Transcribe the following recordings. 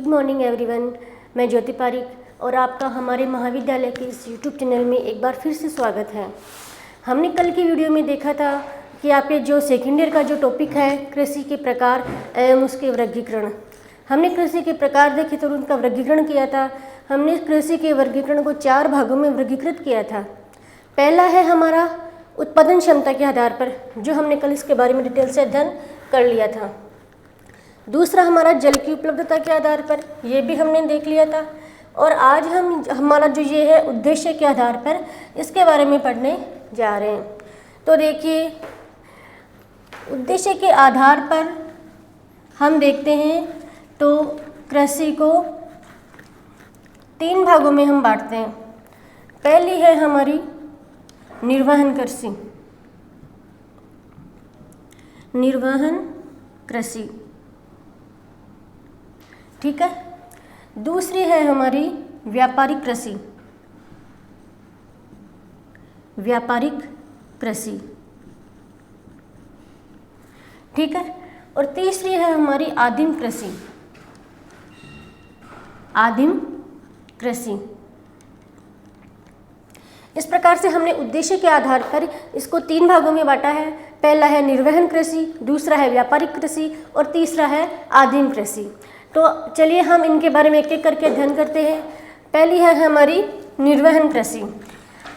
Good morning everyone. मैं ज्योति पारिक और आपका हमारे महाविद्यालय के इस यूट्यूब चैनल में एक बार फिर से स्वागत है। हमने कल की वीडियो में देखा था कि आपके जो सेकेंड ईयर का जो टॉपिक है कृषि के प्रकार एवं उसके वर्गीकरण, हमने कृषि के प्रकार देखे तो उनका वर्गीकरण किया था। हमने कृषि के वर्गीकरण को 4 भागों में वर्गीकृत किया था। पहला है हमारा उत्पादन क्षमता के आधार पर, जो हमने कल इसके बारे में डिटेल से अध्ययन कर लिया था। दूसरा हमारा जल की उपलब्धता के आधार पर, यह भी हमने देख लिया था। और आज हमारा जो ये है उद्देश्य के आधार पर इसके बारे में पढ़ने जा रहे हैं। तो देखिए, उद्देश्य के आधार पर हम देखते हैं तो कृषि को 3 भागों में हम बांटते हैं। पहली है हमारी निर्वहन कृषि, निर्वहन कृषि, ठीक है। दूसरी है हमारी व्यापारिक कृषि, व्यापारिक कृषि, ठीक है। और तीसरी है हमारी आदिम कृषि, आदिम कृषि। इस प्रकार से हमने उद्देश्य के आधार पर इसको 3 भागों में बांटा है। पहला है निर्वहन कृषि, दूसरा है व्यापारिक कृषि और तीसरा है आदिम कृषि। तो चलिए हम इनके बारे में एक एक करके अध्ययन करते हैं। पहली है हमारी निर्वहन कृषि।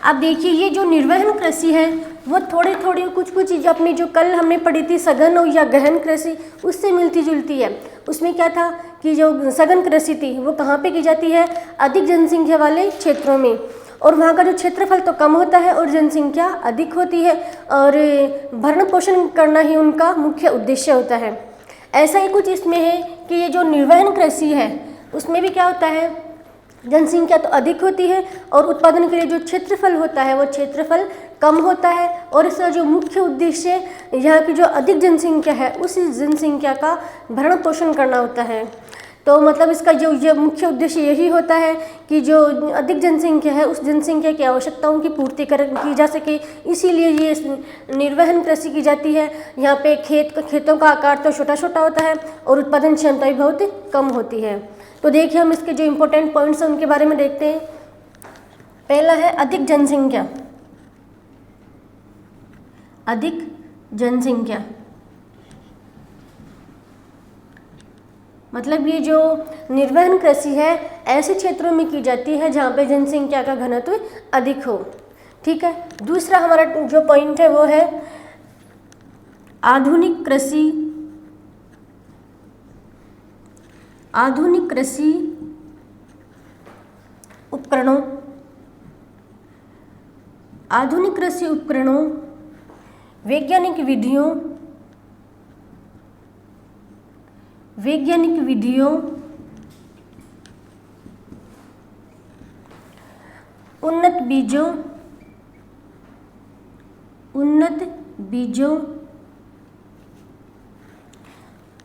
अब देखिए, ये जो निर्वहन कृषि है वो थोड़ी थोड़ी कुछ चीज़ें अपनी जो कल हमने पढ़ी थी सघन या गहन कृषि, उससे मिलती जुलती है। उसमें क्या था कि जो सघन कृषि थी वो कहाँ पे की जाती है? अधिक जनसंख्या वाले क्षेत्रों में, और वहाँ का जो क्षेत्रफल तो कम होता है और जनसंख्या अधिक होती है, और भरण पोषण करना ही उनका मुख्य उद्देश्य होता है। ऐसा ही कुछ इसमें है कि ये जो निर्वहन कृषि है उसमें भी क्या होता है, जनसंख्या तो अधिक होती है और उत्पादन के लिए जो क्षेत्रफल होता है वो क्षेत्रफल कम होता है, और इसका जो मुख्य उद्देश्य यहाँ की जो अधिक जनसंख्या है उस जनसंख्या का भरण पोषण करना होता है। तो मतलब इसका जो ये मुख्य उद्देश्य यही होता है कि जो अधिक जनसंख्या है उस जनसंख्या की आवश्यकताओं की पूर्ति की जा सके, इसीलिए ये निर्वहन कृषि की जाती है। यहाँ पे खेतों का आकार तो छोटा छोटा होता है और उत्पादन क्षमता भी बहुत कम होती है। तो देखिए, हम इसके जो इम्पोर्टेंट पॉइंट्स हैं उनके बारे में देखते हैं। पहला है अधिक जनसंख्या, अधिक जनसंख्या मतलब ये जो निर्वहन कृषि है ऐसे क्षेत्रों में की जाती है जहाँ पे जनसंख्या का घनत्व अधिक हो, ठीक है। दूसरा हमारा जो पॉइंट है वो है आधुनिक कृषि, आधुनिक कृषि उपकरणों, आधुनिक कृषि उपकरणों, वैज्ञानिक विधियों, वैज्ञानिक विधियों, उन्नत बीजों, उन्नत बीजों,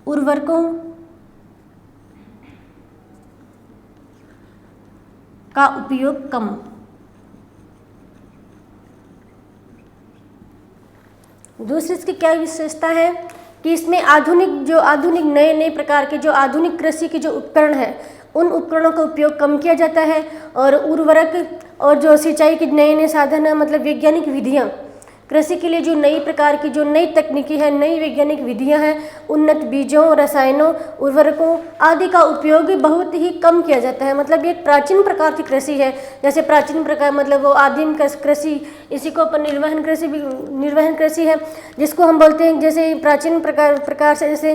उर्वरकों का उपयोग कम। दूसरी इसकी क्या विशेषता है कि इसमें आधुनिक नए प्रकार के जो आधुनिक कृषि के जो उपकरण है उन उपकरणों का उपयोग कम किया जाता है, और उर्वरक और जो सिंचाई के नए साधन है, मतलब वैज्ञानिक विधियाँ, कृषि के लिए जो नई प्रकार की जो नई तकनीकी है, नई वैज्ञानिक विधियां हैं, उन्नत बीजों, रसायनों, उर्वरकों आदि का उपयोग बहुत ही कम किया जाता है। मतलब ये एक प्राचीन प्रकार की कृषि है। जैसे प्राचीन प्रकार मतलब वो आदिम कृषि, इसी को अपन निर्वहन कृषि है जिसको हम बोलते हैं। जैसे प्राचीन प्रकार से जैसे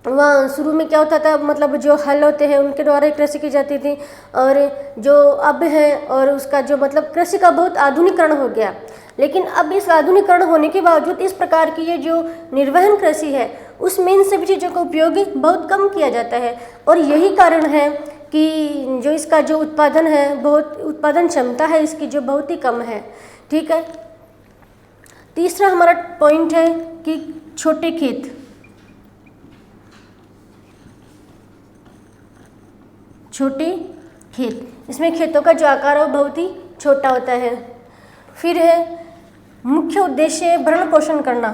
वहाँ शुरू में क्या होता था, मतलब जो हल होते हैं उनके द्वारा कृषि की जाती थी, और जो अब है और उसका जो मतलब कृषि का बहुत आधुनिकीकरण हो गया। लेकिन अब इस आधुनिकीकरण होने के बावजूद इस प्रकार की ये जो निर्वहन कृषि है उसमें इन सभी चीज़ों का उपयोग बहुत कम किया जाता है, और यही कारण है कि जो इसका जो उत्पादन है, बहुत उत्पादन क्षमता है इसकी जो बहुत ही कम है, ठीक है। तीसरा हमारा पॉइंट है कि छोटे खेत, छोटे खेत, इसमें खेतों का जो आकार है वो बहुत ही छोटा होता है। फिर है मुख्य उद्देश्य भरण पोषण करना,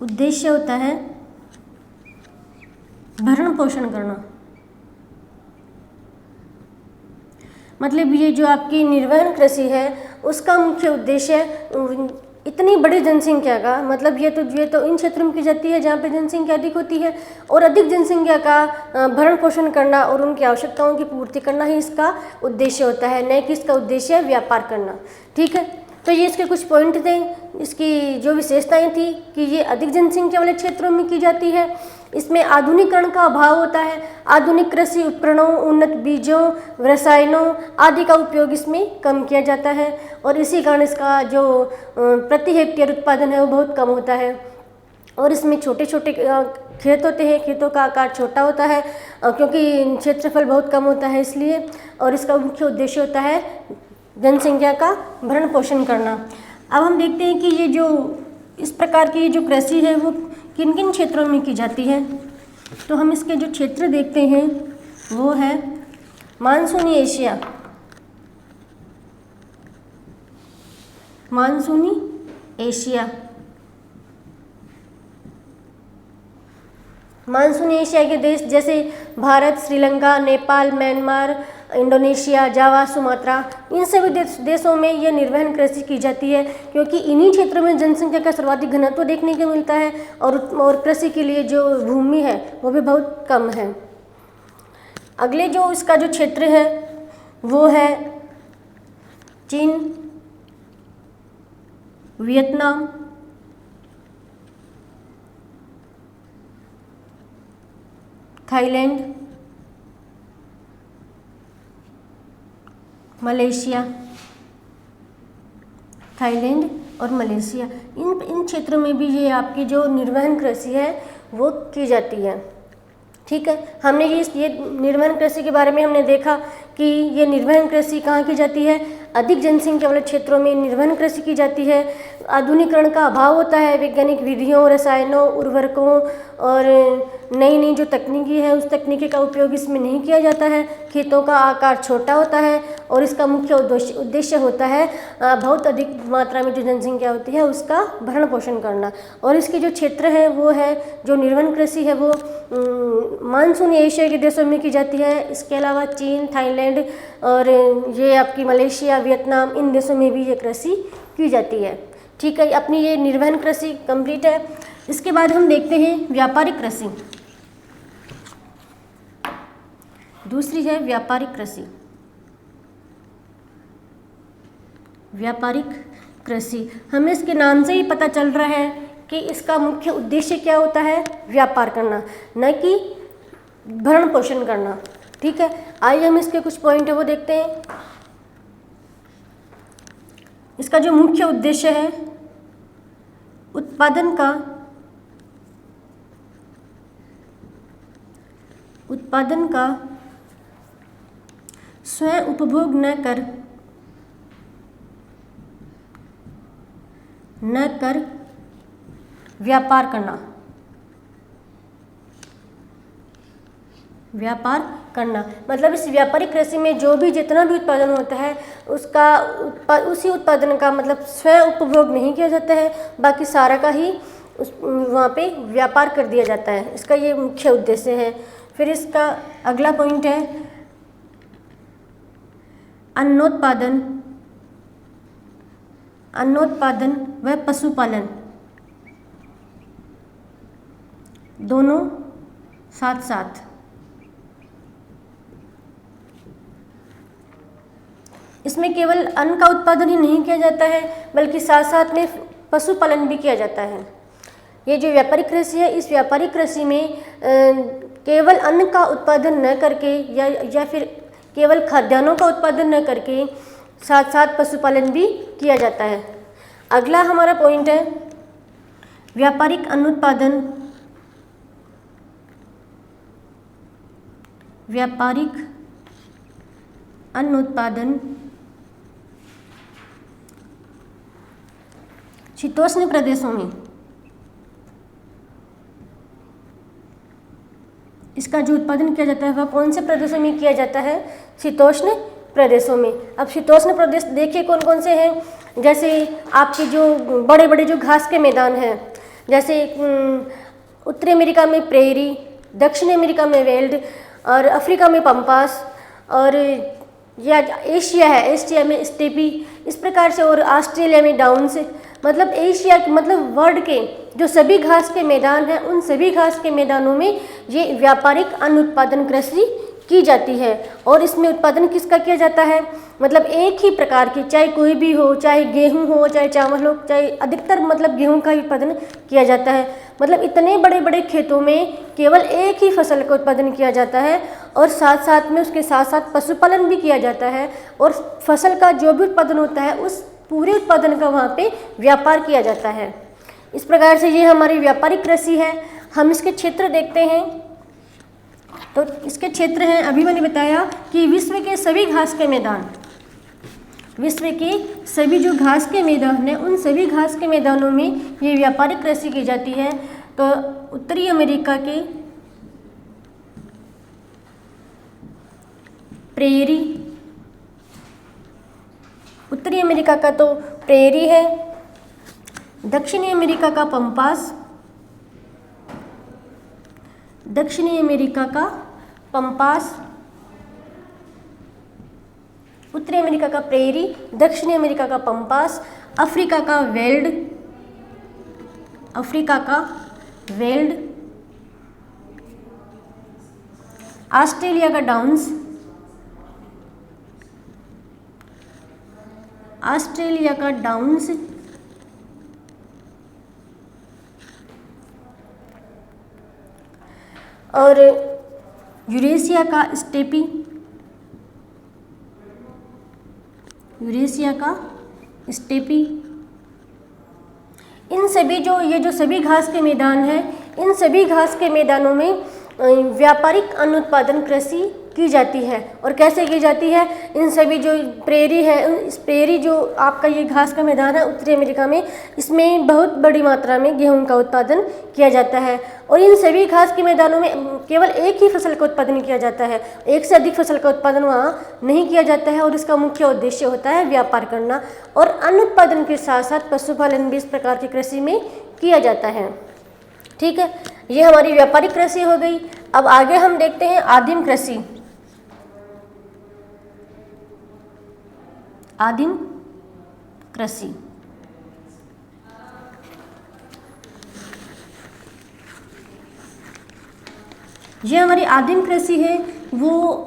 उद्देश्य होता है भरण पोषण करना। मतलब ये जो आपकी निर्वहन कृषि है उसका मुख्य उद्देश्य इतनी बड़ी जनसंख्या का, मतलब ये तो इन क्षेत्रों में की जाती है जहाँ पे जनसंख्या अधिक होती है, और अधिक जनसंख्या का भरण पोषण करना और उनकी आवश्यकताओं की पूर्ति करना ही इसका उद्देश्य होता है, न कि इसका उद्देश्य है व्यापार करना। ठीक है, तो ये इसके कुछ पॉइंट थे। इसकी जो विशेषताएं थी कि ये अधिक जनसंख्या वाले क्षेत्रों में की जाती है, इसमें आधुनिकीकरण का अभाव होता है, आधुनिक कृषि उपकरणों, उन्नत बीजों, रसायनों आदि का उपयोग इसमें कम किया जाता है, और इसी कारण इसका जो प्रति हेक्टेयर उत्पादन है वो बहुत कम होता है। और इसमें छोटे छोटे खेत होते हैं, खेतों का आकार छोटा होता है क्योंकि क्षेत्रफल बहुत कम होता है इसलिए, और इसका मुख्य उद्देश्य होता है जनसंख्या का भरण पोषण करना। अब हम देखते हैं कि ये जो इस प्रकार की जो कृषि है वो किन किन क्षेत्रों में की जाती है। तो हम इसके जो क्षेत्र देखते हैं वो है मानसूनी एशिया, मानसूनी एशिया। मानसूनी एशिया के देश जैसे भारत, श्रीलंका, नेपाल, म्यांमार, इंडोनेशिया, जावा, सुमात्रा, इन सभी देशों में यह निर्वहन कृषि की जाती है क्योंकि इन्हीं क्षेत्रों में जनसंख्या का सर्वाधिक घनत्व देखने को मिलता है और कृषि के लिए जो भूमि है वो भी बहुत कम है। अगले जो इसका जो क्षेत्र है वो है चीन, वियतनाम, थाईलैंड, मलेशिया, थाईलैंड और मलेशिया, इन क्षेत्रों में भी ये आपकी जो निर्वहन कृषि है वो की जाती है। ठीक है, हमने ये निर्वहन कृषि के बारे में हमने देखा कि ये निर्वहन कृषि कहाँ की जाती है, अधिक जनसंख्या वाले क्षेत्रों में निर्वहन कृषि की जाती है। आधुनिकीकरण का अभाव होता है, वैज्ञानिक विधियों, रसायनों, उर्वरकों और नई नई जो तकनीकी है उस तकनीकी का उपयोग इसमें नहीं किया जाता है। खेतों का आकार छोटा होता है और इसका मुख्य उद्देश्य होता है बहुत अधिक मात्रा में जो जनसंख्या होती है उसका भरण पोषण करना। और इसके जो क्षेत्र है वो है जो निर्वहन कृषि है वो मानसूनी एशिया के देशों में की जाती है। इसके अलावा चीन, थाईलैंड और ये आपकी मलेशिया, वियतनाम, इन देशों में भी ये कृषि की जाती है। ठीक है, अपनी ये निर्वहन कृषि कंप्लीट है। इसके बाद हम देखते हैं व्यापारिक कृषि। दूसरी है व्यापारिक कृषि। व्यापारिक कृषि हमें इसके नाम से ही पता चल रहा है कि इसका मुख्य उद्देश्य क्या होता है, व्यापार करना, न कि भरण पोषण करना। ठीक है, आइए हम इसके कुछ पॉइंट है वो देखते हैं। इसका जो मुख्य उद्देश्य है उत्पादन का स्वयं उपभोग न कर व्यापार करना। मतलब इस व्यापारिक कृषि में जो भी जितना भी उत्पादन होता है उसी उत्पादन का मतलब स्वयं उपभोग नहीं किया जाता है, बाकी सारा का ही वहाँ पे व्यापार कर दिया जाता है। इसका ये मुख्य उद्देश्य है। फिर इसका अगला पॉइंट है अन्नोत्पादन व पशुपालन, दोनों साथ साथ। इसमें केवल अन्न का उत्पादन ही नहीं किया जाता है बल्कि साथ साथ में पशुपालन भी किया जाता है। ये जो व्यापारिक कृषि है इस व्यापारिक कृषि में केवल अन्न का उत्पादन न करके या फिर केवल खाद्यान्नों का उत्पादन न करके साथ साथ पशुपालन भी किया जाता है। अगला हमारा पॉइंट है व्यापारिक अन्न उत्पादन शीतोष्ण प्रदेशों में। इसका जो उत्पादन किया जाता है वह कौन से प्रदेशों में किया जाता है, शीतोष्ण प्रदेशों में। अब शीतोष्ण प्रदेश देखिए कौन कौन से हैं, जैसे आपके जो बड़े बड़े जो घास के मैदान हैं, जैसे उत्तरी अमेरिका में प्रेरी, दक्षिण अमेरिका में वेल्ड और अफ्रीका में पंपास, और या एशिया है, एशिया में स्टेपी, इस प्रकार से, और ऑस्ट्रेलिया में डाउन्स। मतलब एशिया मतलब वर्ल्ड के जो सभी घास के मैदान हैं उन सभी घास के मैदानों में ये व्यापारिक अन्न उत्पादन कृषि की जाती है। और इसमें उत्पादन किसका किया जाता है, मतलब एक ही प्रकार की, चाहे कोई भी हो, चाहे गेहूं हो, चाहे चावल हो, चाहे अधिकतर मतलब गेहूं का उत्पादन किया जाता है। मतलब इतने बड़े बड़े खेतों में केवल एक ही फसल का उत्पादन किया जाता है, और साथ साथ में उसके साथ साथ पशुपालन भी किया जाता है, और फसल का जो भी उत्पादन होता है उस पूरे उत्पादन का वहाँ पे व्यापार किया जाता है। इस प्रकार से ये हमारी व्यापारिक कृषि है। हम इसके क्षेत्र देखते हैं, तो इसके क्षेत्र हैं, अभी मैंने बताया कि विश्व के सभी घास के मैदान, विश्व के सभी जो घास के मैदान हैं उन सभी घास के मैदानों में ये व्यापारिक कृषि की जाती है। तो उत्तरी अमेरिका के प्रेरी, उत्तरी अमेरिका का तो प्रेरी है, दक्षिणी अमेरिका का पंपास, दक्षिणी अमेरिका का पंपास, उत्तरी अमेरिका का प्रेरी, दक्षिणी अमेरिका का पंपास, अफ्रीका का वेल्ड, अफ्रीका का वेल्ड, ऑस्ट्रेलिया का डाउन्स, ऑस्ट्रेलिया का डाउन्स, और यूरेशिया का स्टेपी, यूरेशिया का स्टेपी। इन सभी ये जो सभी घास के मैदान हैं, इन सभी घास के मैदानों में व्यापारिक अन्न उत्पादन कृषि की जाती है। और कैसे की जाती है, इन सभी जो प्रेरी है, इस प्रेरी जो आपका ये घास का मैदान है उत्तरी अमेरिका में, इसमें बहुत बड़ी मात्रा में गेहूं का उत्पादन किया जाता है। और इन सभी घास के मैदानों में केवल एक ही फसल का उत्पादन किया जाता है, एक से अधिक फसल का उत्पादन वहाँ नहीं किया जाता है। और इसका मुख्य उद्देश्य होता है व्यापार करना, और अन्न उत्पादन के साथ साथ पशुपालन भी इस प्रकार की कृषि में किया जाता है। ठीक है, ये हमारी व्यापारिक कृषि हो गई। अब आगे हम देखते हैं आदिम कृषि। आदिम कृषि, ये हमारी आदिम कृषि है। वो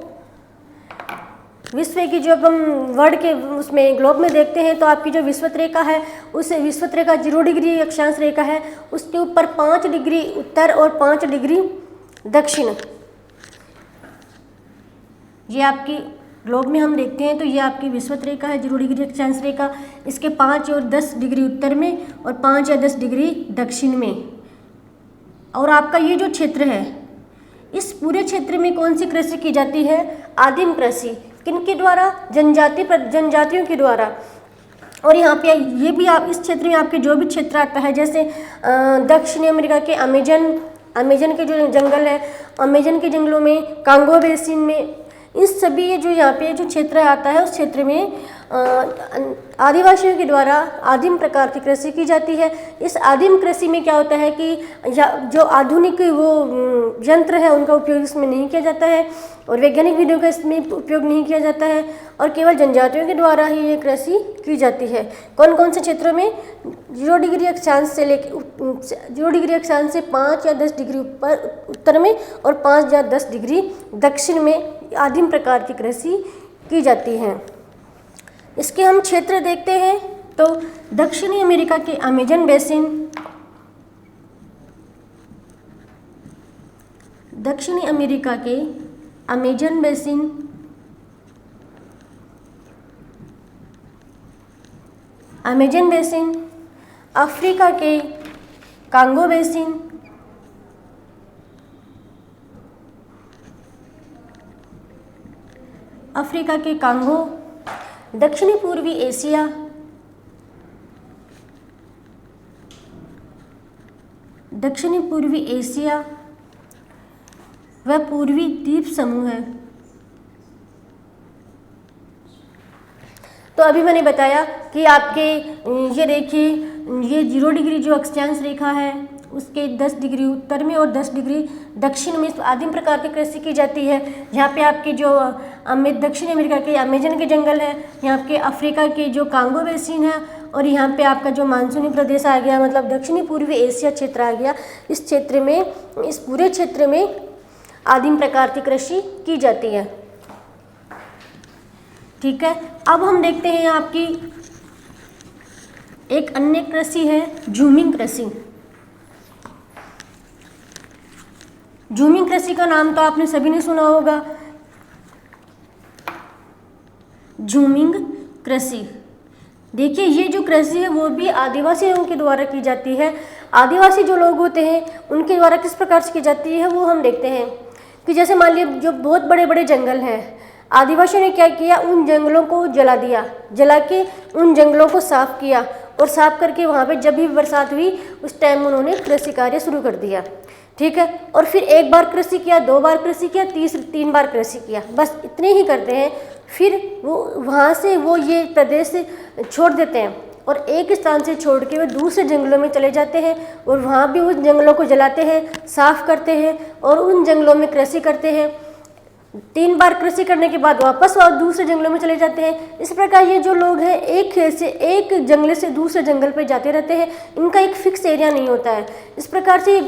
विश्व की जो हम वर्ल्ड के उसमें ग्लोब में देखते हैं तो आपकी जो विषुवत रेखा है, उस विषुवत रेखा 0 डिग्री अक्षांश रेखा है, उसके ऊपर 5 डिग्री उत्तर और 5 डिग्री दक्षिण, ये आपकी ग्लोब में हम देखते हैं। तो ये आपकी विषुवत रेखा है 0 डिग्री अक्षांश रेखा, इसके 5 और 10 डिग्री उत्तर में और 5 या 10 डिग्री दक्षिण में। और आपका ये जो क्षेत्र है, इस पूरे क्षेत्र में कौन सी कृषि की जाती है, आदिम कृषि। किनके द्वारा, जनजातियों के द्वारा। और यहाँ पे ये भी आप इस क्षेत्र में आपके जो भी क्षेत्र आता है, जैसे दक्षिणी अमेरिका के अमेजन के जो जंगल है, अमेजन के जंगलों में, कांगो बेसिन में, इस सभी ये जो यहाँ पे जो क्षेत्र आता है उस क्षेत्र में आदिवासियों के द्वारा आदिम प्रकार की कृषि की जाती है। इस आदिम कृषि में क्या होता है कि जो आधुनिक वो यंत्र है उनका उपयोग इसमें नहीं किया जाता है, और वैज्ञानिक विधियों का इसमें उपयोग नहीं किया जाता है, और केवल जनजातियों के द्वारा ही ये कृषि की जाती है। कौन कौन से क्षेत्रों में, 0 डिग्री अक्षांश से लेकर 0 डिग्री अक्षांश से 5 या 10 डिग्री ऊपर उत्तर में और 5 या 10 डिग्री दक्षिण में आदिम प्रकार की कृषि की जाती है। इसके हम क्षेत्र देखते हैं तो दक्षिणी अमेरिका के अमेजन बेसिन, दक्षिणी अमेरिका के Amazon basin, Amazon basin, Africa के कांगो बेसिन, अफ्रीका के कांगो, दक्षिणी पूर्वी एशिया, दक्षिणी पूर्वी एशिया व पूर्वी द्वीप समूह है। तो अभी मैंने बताया कि आपके ये देखिए ये 0 डिग्री जो अक्षांश रेखा है उसके 10 डिग्री उत्तर में और 10 डिग्री दक्षिण में इस आदिम प्रकार की कृषि की जाती है। यहाँ पे आपके जो दक्षिण अमेरिका के अमेजन के जंगल है, यहाँ पे अफ्रीका के जो कांगो बेसिन है, और यहाँ पे आपका जो मानसूनी प्रदेश आ गया, मतलब दक्षिणी पूर्वी एशिया क्षेत्र आ गया। इस क्षेत्र में, इस पूरे क्षेत्र में आदिम प्रकार की कृषि की जाती है। ठीक है, अब हम देखते हैं आपकी एक अन्य कृषि है झूमिंग कृषि। झूमिंग कृषि का नाम तो आपने सभी ने सुना होगा, झूमिंग कृषि। देखिए ये जो कृषि है वो भी आदिवासियों के द्वारा की जाती है। आदिवासी जो लोग होते हैं उनके द्वारा किस प्रकार से की जाती है वो हम देखते हैं कि जैसे मान लीजिए जो बहुत बड़े बड़े जंगल हैं, आदिवासियों ने क्या किया, उन जंगलों को जला दिया, जला के उन जंगलों को साफ किया, और साफ करके वहाँ पे जब भी बरसात हुई उस टाइम उन्होंने कृषि कार्य शुरू कर दिया। ठीक है, और फिर एक बार कृषि किया, 2 बार कृषि किया, 3 बार कृषि किया, बस इतने ही करते हैं। फिर वो वहाँ से वो ये प्रदेश छोड़ देते हैं और एक स्थान से छोड़ के वो दूसरे जंगलों में चले जाते हैं और वहाँ भी उन जंगलों को जलाते हैं, साफ करते हैं और उन जंगलों में कृषि करते हैं। 3 बार कृषि करने के बाद वापस और दूसरे जंगलों में चले जाते हैं। इस प्रकार ये जो लोग हैं एक खेत से एक जंगल से दूसरे जंगल पे जाते रहते हैं, इनका एक फिक्स एरिया नहीं होता है। इस प्रकार से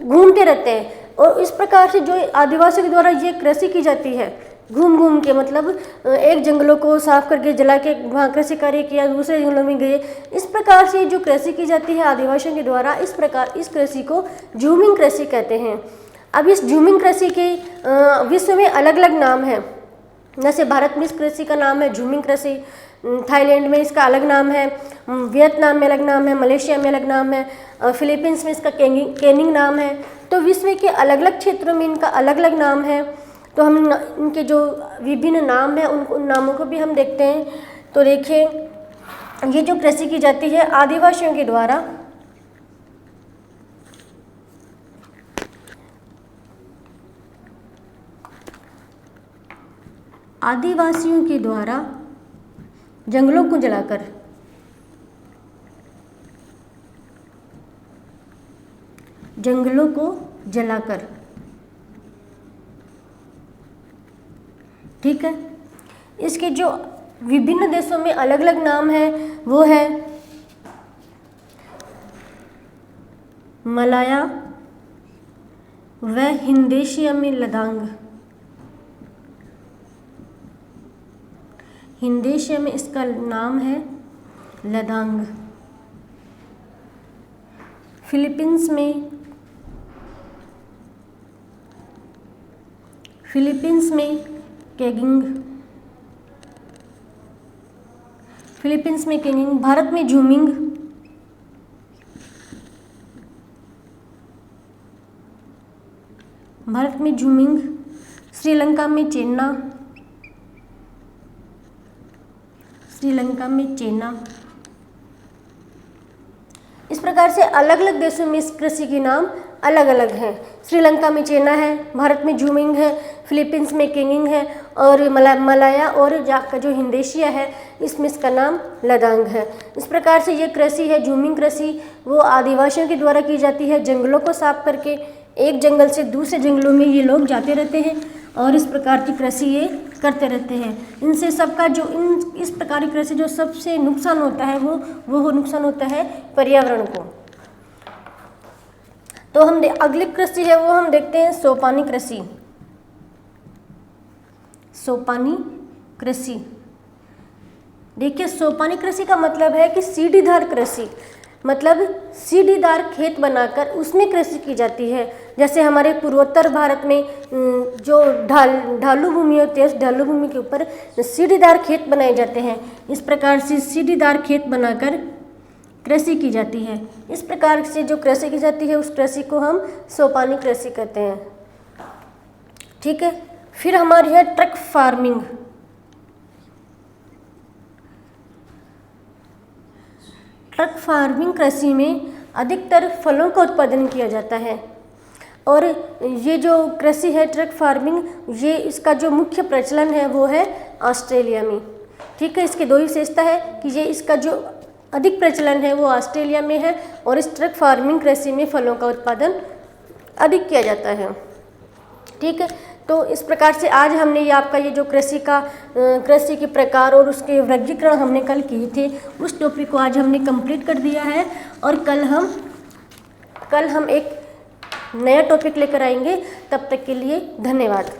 घूमते रहते हैं और इस प्रकार से जो आदिवासियों के द्वारा ये कृषि की जाती है, घूम घूम के, मतलब एक जंगलों को साफ करके जला के वहाँ कृषि कार्य किया, दूसरे जंगलों में गए। इस प्रकार से जो कृषि की जाती है आदिवासियों के द्वारा, इस प्रकार इस कृषि को झूमिंग कृषि कहते हैं। अब इस झूमिंग कृषि के विश्व में अलग अलग नाम हैं। जैसे भारत में इस कृषि का नाम है झूमिंग कृषि, थाईलैंड में इसका अलग नाम है, वियतनाम में अलग नाम है, मलेशिया में अलग नाम है, फिलीपींस में इसका केनिंग नाम है। तो विश्व के अलग अलग क्षेत्रों में इनका अलग अलग नाम है। तो हम इनके जो विभिन्न नाम हैं उन नामों को भी हम देखते हैं। तो देखिए ये जो कृषि की जाती है आदिवासियों के द्वारा, आदिवासियों के द्वारा जंगलों को जलाकर ठीक है। इसके जो विभिन्न देशों में अलग अलग नाम है वो है मलाया व हिंदेशिया में लदांग। हिंदेशिया में इसका नाम है लदांग। फिलीपींस में केगिंग। फिलीपींस में केनिंग। भारत में झूमिंग। श्रीलंका में चेन्ना। इस प्रकार से अलग अलग देशों में इस कृषि के नाम अलग अलग हैं। श्रीलंका में चेना है, भारत में झूमिंग है, फिलीपींस में केनिंग है, और मलाया और का जो हिंदेशिया है इसमें इसका नाम लदांग है। इस प्रकार से ये कृषि है झूमिंग कृषि, वो आदिवासियों के द्वारा की जाती है। जंगलों को साफ करके एक जंगल से दूसरे जंगलों में ये लोग जाते रहते हैं और इस प्रकार की कृषि ये करते रहते हैं। इनसे सबका जो इस प्रकार की कृषि जो सबसे नुकसान होता है वो नुकसान होता है पर्यावरण को। तो हम अगली कृषि है वो हम देखते हैं सोपानी कृषि। सोपानी कृषि, देखिए सोपानी कृषि का मतलब है कि सीढ़ीदार कृषि, मतलब सीढ़ीदार खेत बनाकर उसमें कृषि की जाती है। जैसे हमारे पूर्वोत्तर भारत में जो ढालू भूमि होती है, उस ढालू भूमि के ऊपर सीढ़ीदार खेत बनाए जाते हैं। इस प्रकार से सीढ़ीदार खेत बनाकर कृषि की जाती है। इस प्रकार से जो कृषि की जाती है उस कृषि को हम सोपानी कृषि कहते हैं। ठीक है, फिर हमारी है ट्रक फार्मिंग। ट्रक फार्मिंग कृषि में अधिकतर फलों का उत्पादन किया जाता है और ये जो कृषि है ट्रक फार्मिंग, ये इसका जो मुख्य प्रचलन है वो है ऑस्ट्रेलिया में। ठीक है, इसकी दो ही विशेषता है कि ये इसका जो अधिक प्रचलन है वो ऑस्ट्रेलिया में है और इस ट्रक फार्मिंग कृषि में फलों का उत्पादन अधिक किया जाता है। ठीक है, तो इस प्रकार से आज हमने ये आपका ये जो कृषि के प्रकार और उसके वर्गीकरण हमने कल किए थे उस टॉपिक को आज हमने कंप्लीट कर दिया है। और कल हम एक नया टॉपिक लेकर आएंगे। तब तक के लिए धन्यवाद।